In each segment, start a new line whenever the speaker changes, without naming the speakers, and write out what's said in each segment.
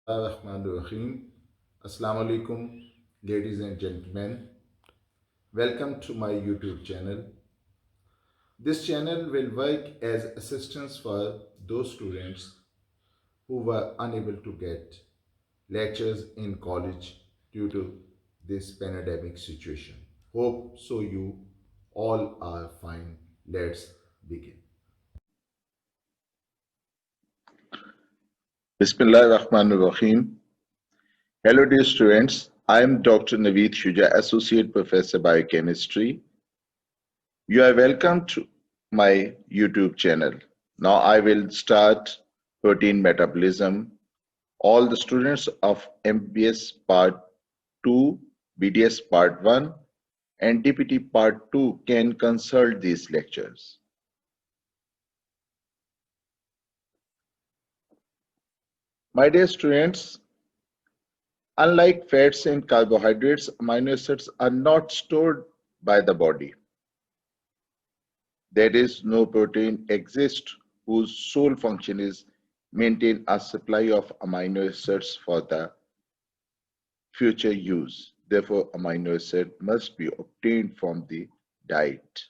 Bismillahirrahmanirrahim. Assalamu alaikum, ladies and gentlemen. Welcome to my YouTube channel. This channel will work as assistance for those students who were unable to get lectures in college due to this pandemic situation. Hope so you all are fine. Let's begin.
Bismillahirrahmanirrahim. Hello, dear students. I am Dr. Naveed Shuja, Associate Professor Biochemistry. You are welcome to my YouTube channel. Now I will start protein metabolism. All the students of MBS Part 2, BDS Part 1, and DPT Part 2 can consult these lectures. My dear students, unlike fats and carbohydrates, amino acids are not stored by the body. There is no protein exists whose sole function is maintain a supply of amino acids for the future use. Therefore, amino acid must be obtained from the diet.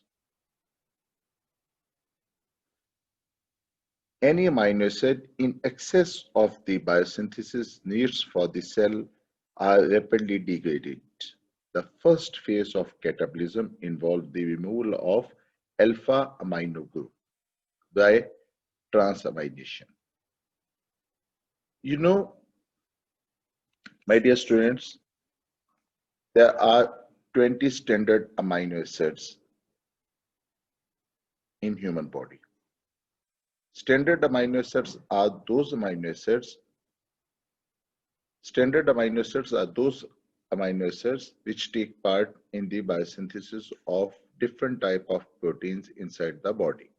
Any amino acid in excess of the biosynthesis needs for the cell are rapidly degraded. The first phase of catabolism involves the removal of alpha amino group by transamination. You know, my dear students, there are 20 standard amino acids in human body. Standard amino acids are those amino acids. Standard amino acids are those amino acids which take part in the biosynthesis of different type of proteins inside the body.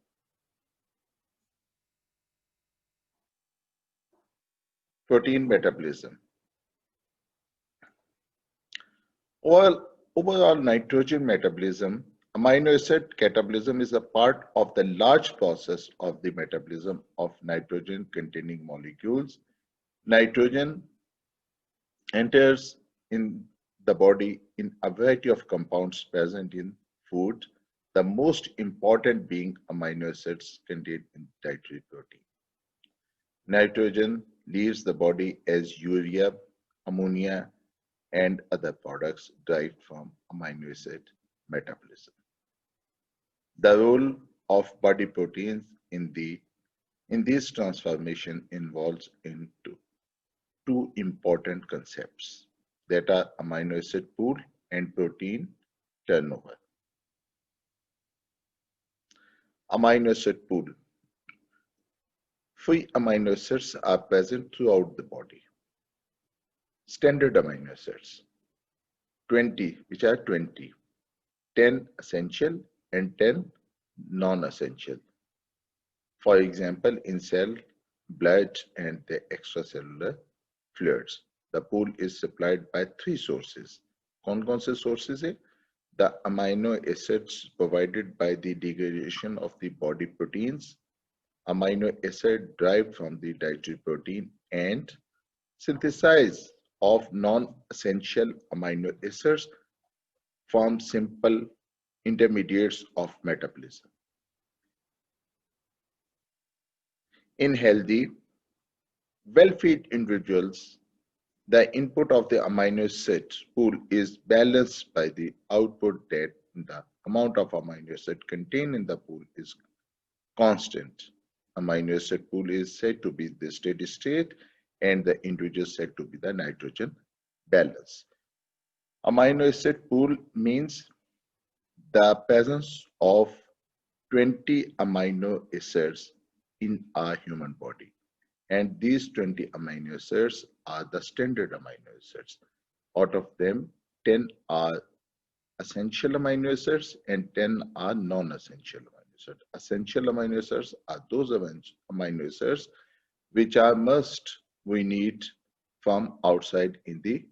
Protein metabolism. Overall nitrogen metabolism, amino acid catabolism is a part of the large process of the metabolism of nitrogen containing molecules. Nitrogen enters in the body in a variety of compounds present in food, the most important being amino acids contained in dietary protein. Nitrogen leaves the body as urea, ammonia, and other products derived from amino acid metabolism. The role of body proteins in this transformation involves into two important concepts that are amino acid pool and protein turnover. Amino acid pool. Free amino acids are present throughout the body. Standard amino acids, 20, which are 20, 10 essential and 10 non-essential. For example, in cell, blood, and the extracellular fluids. The pool is supplied by three sources. कौन से sources है? The amino acids provided by the degradation of the body proteins, amino acid derived from the dietary protein, and synthesis of non-essential amino acids form simple intermediates of metabolism. In healthy, well-fed individuals, the input of the amino acid pool is balanced by the output that the amount of amino acid contained in the pool is constant. Amino acid pool is said to be the steady state and the individual is said to be the nitrogen balance. Amino acid pool means the presence of 20 amino acids in our human body. And these 20 amino acids are the standard amino acids. Out of them, 10 are essential amino acids and 10 are non-essential amino acids. Essential amino acids are those amino acids which are must we need from outside in the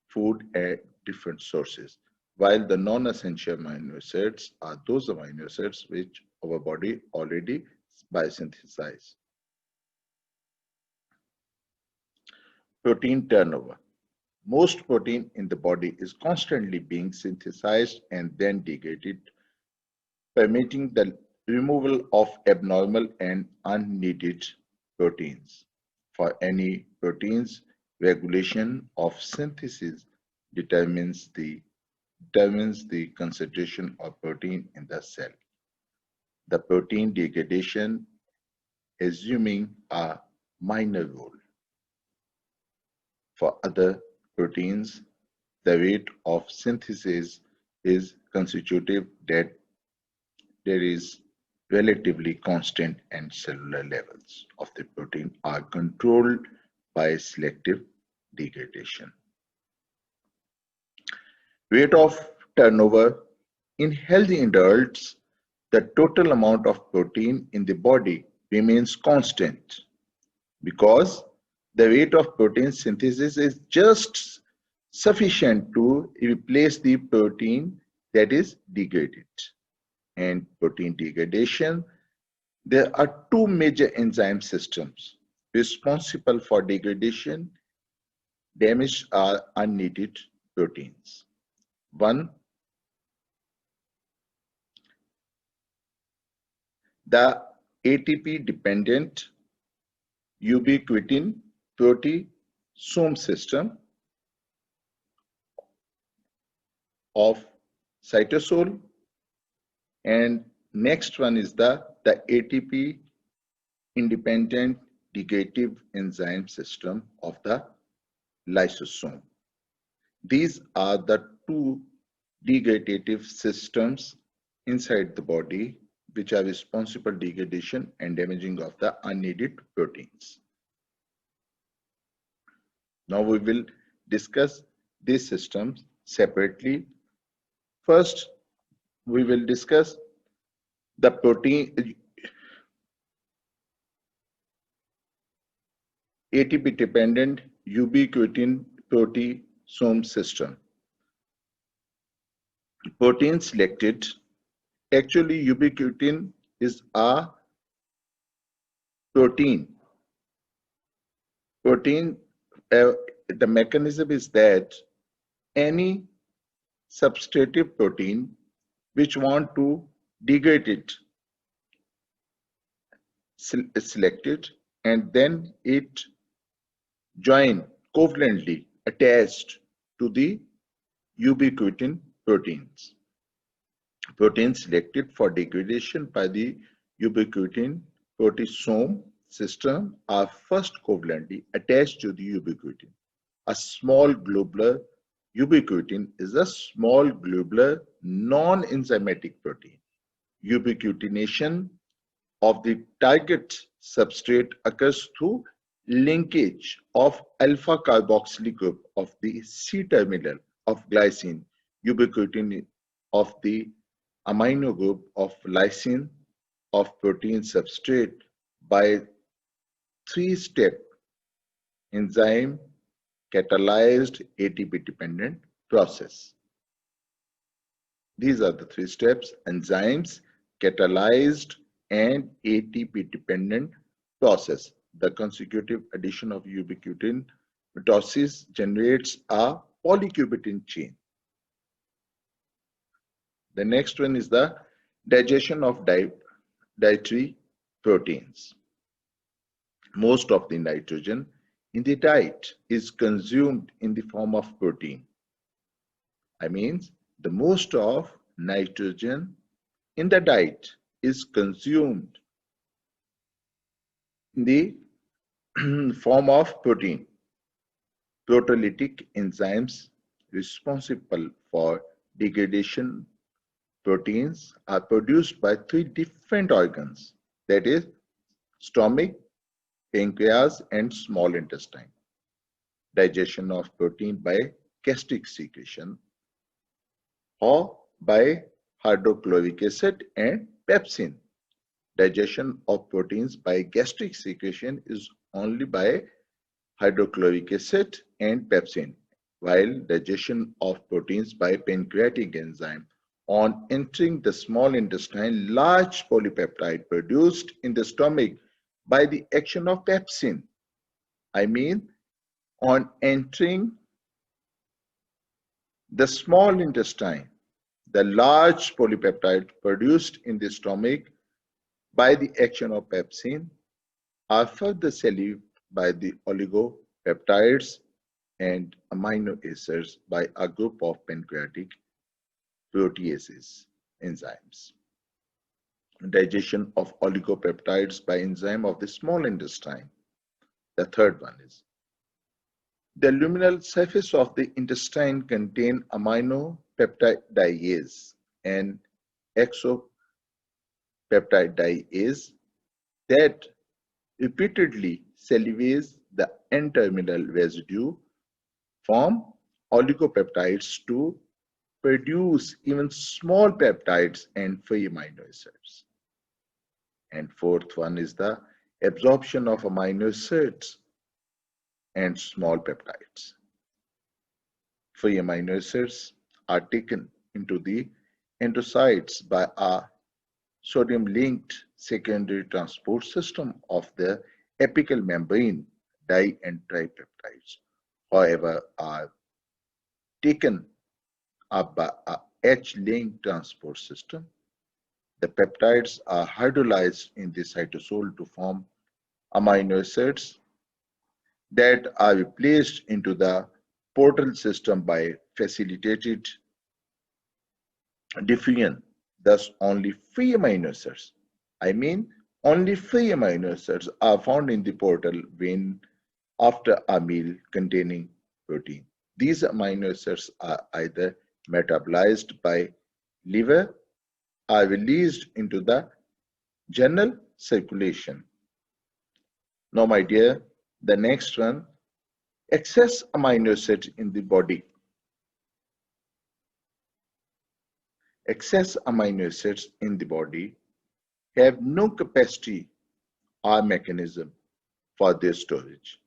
food at different sources. While the non-essential amino acids are those amino acids which our body already biosynthesize. Protein turnover. Most protein in the body is constantly being synthesized and then degraded, permitting the removal of abnormal and unneeded proteins. For any proteins, regulation of synthesis determines the concentration of protein in the cell. The protein degradation assuming a minor role. For other proteins, the rate of synthesis is constitutive that there is relatively constant and cellular levels of the protein are controlled by selective degradation. Rate of turnover. In healthy adults, the total amount of protein in the body remains constant because the rate of protein synthesis is just sufficient to replace the protein that is degraded. And protein degradation, there are two major enzyme systems responsible for degradation, damaged or unneeded proteins. One, the ATP dependent ubiquitin proteasome system of cytosol, and next one is the ATP independent degradative enzyme system of the lysosome. These are the two degradative systems inside the body which are responsible for degradation and damaging of the unneeded proteins. Now we will discuss these systems separately. First, we will discuss the protein ATP dependent ubiquitin proteasome system. Protein selected. Actually, ubiquitin is a protein. The mechanism is that any substrative protein which want to degrade it is selected, and then it join covalently attached to the ubiquitin proteins. Proteins selected for degradation by the ubiquitin proteasome system are first covalently attached to the ubiquitin. A small globular ubiquitin is a small globular non-enzymatic protein. Ubiquitination of the target substrate occurs through linkage of alpha carboxylic group of the C-terminal of glycine, ubiquitin of the amino group of lysine of protein substrate by three-step enzyme catalyzed ATP dependent process. These are the three steps: enzymes, catalyzed, and ATP dependent process. The consecutive addition of ubiquitin mitosis generates a polycubitin chain. The next one is the digestion of dietary proteins. Most of the nitrogen in the diet is consumed in the form of protein. I mean, the most of nitrogen in the diet is consumed in the form of protein. Proteolytic enzymes responsible for degradation proteins are produced by three different organs, that is, stomach, pancreas, and small intestine. Digestion of protein by gastric secretion or by hydrochloric acid and pepsin. Digestion of proteins by gastric secretion is only by hydrochloric acid and pepsin, while digestion of proteins by pancreatic enzyme on entering the small intestine, large polypeptide produced in the stomach by the action of pepsin. I mean, On entering the small intestine, the large polypeptide produced in the stomach by the action of pepsin are further cellulated by the oligopeptides and amino acids by a group of pancreatic proteases enzymes. Digestion of oligopeptides by enzyme of the small intestine. The third one is the luminal surface of the intestine contain amino peptidase and exopeptidase that repeatedly cellulates the N-terminal residue form oligopeptides to produce even small peptides and free amino acids. And fourth one is the absorption of amino acids and small peptides. Free amino acids are taken into the endocytes by a sodium-linked secondary transport system of the apical membrane di and tripeptides. However, are taken up by a H-linked transport system. The peptides are hydrolyzed in the cytosol to form amino acids that are replaced into the portal system by facilitated diffusion. Thus, only free amino acids, I mean, only free amino acids are found in the portal vein after a meal containing protein. These amino acids are either metabolized by liver or released into the general circulation. Now, my dear, the next one, excess amino acids in the body. Excess amino acids in the body have no capacity or mechanism for their storage.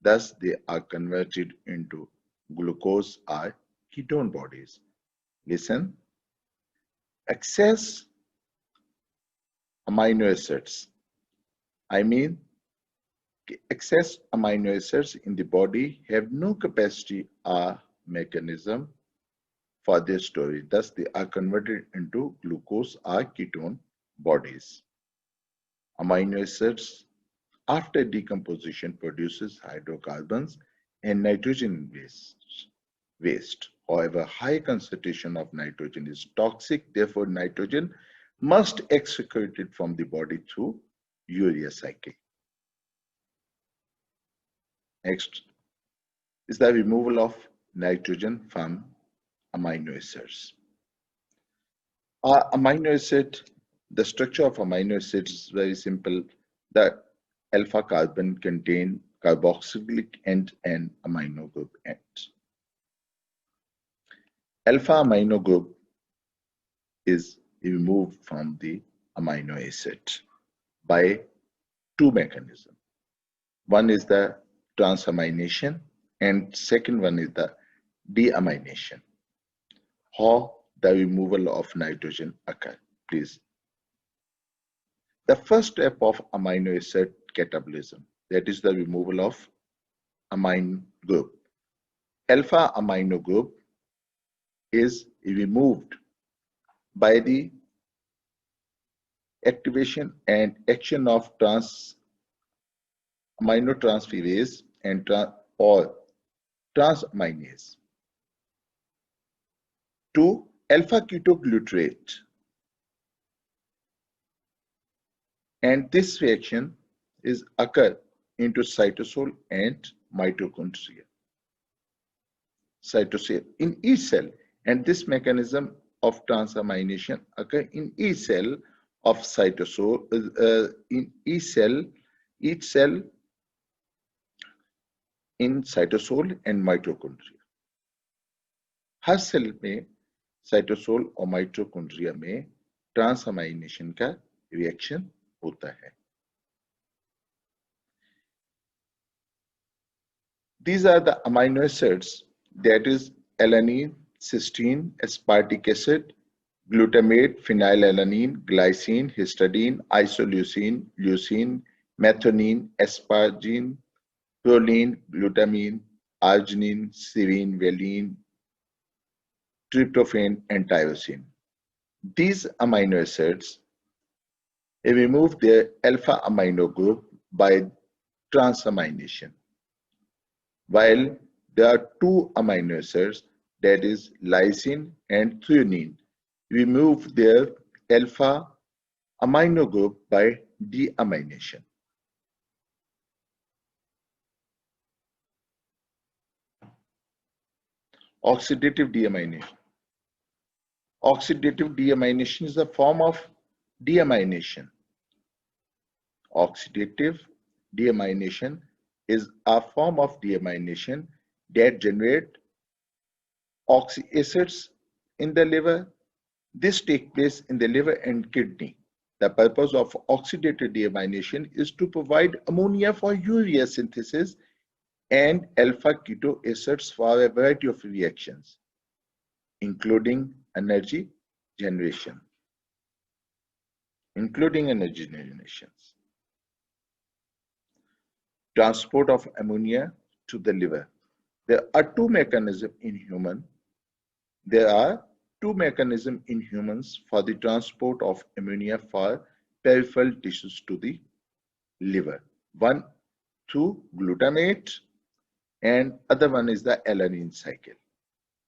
Thus, they are converted into glucose or ketone bodies. Listen, excess amino acids, I mean, excess amino acids in the body have no capacity or mechanism for their storage. Thus, they are converted into glucose or ketone bodies. Amino acids, after decomposition, produces hydrocarbons and nitrogen waste. However, high concentration of nitrogen is toxic. Therefore, nitrogen must excreted from the body through urea cycle. Next is the removal of nitrogen from amino acids. Amino acid, the structure of amino acids is very simple. The alpha carbon contain carboxylic end and amino group end. Alpha amino group is removed from the amino acid by two mechanisms. One is the transamination and second one is the deamination. How the removal of nitrogen occur, please. The first step of amino acid catabolism, that is the removal of amino group. Alpha amino group is removed by the activation and action of aminotransferase and or transaminase. 2. Alpha ketoglutarate. And this reaction is occur into cytosol and mitochondria. Cytosol in each cell, and this mechanism of transamination occur in each cell of cytosol, in each cell in cytosol and mitochondria. हर cell में cytosol और mitochondria में transamination का reaction होता है. These are the amino acids, that is alanine, cysteine, aspartic acid, glutamate, phenylalanine, glycine, histidine, isoleucine, leucine, methionine, asparagine, proline, glutamine, arginine, serine, valine, tryptophan, and tyrosine. These amino acids remove their alpha amino group by transamination, while there are two amino acids, that is lysine and threonine, remove their alpha amino group by deamination. Oxidative deamination. Oxidative deamination is a form of deamination. Oxidative deamination is a form of deamination that generate oxyacids in the liver. This takes place in the liver and kidney. The purpose of oxidative deamination is to provide ammonia for urea synthesis and alpha keto acids for a variety of reactions, including energy generation. Including energy generations. Transport of ammonia to the liver. There are two mechanisms in human. There are two mechanisms in humans for the transport of ammonia for peripheral tissues to the liver. One through glutamate and other one is the alanine cycle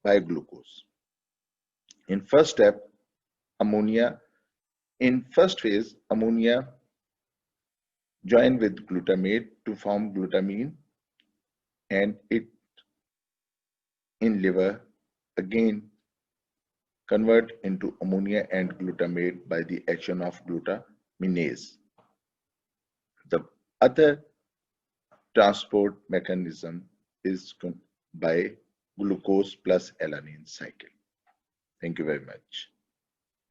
by glucose. In first step, ammonia, in first phase, ammonia join with glutamate to form glutamine and it in liver again convert into ammonia and glutamate by the action of glutaminase. The other transport mechanism is by glucose plus alanine cycle. Thank you very much.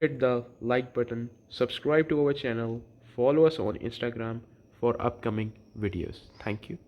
Hit the like button, subscribe to our channel, follow us on Instagram for upcoming videos. Thank you.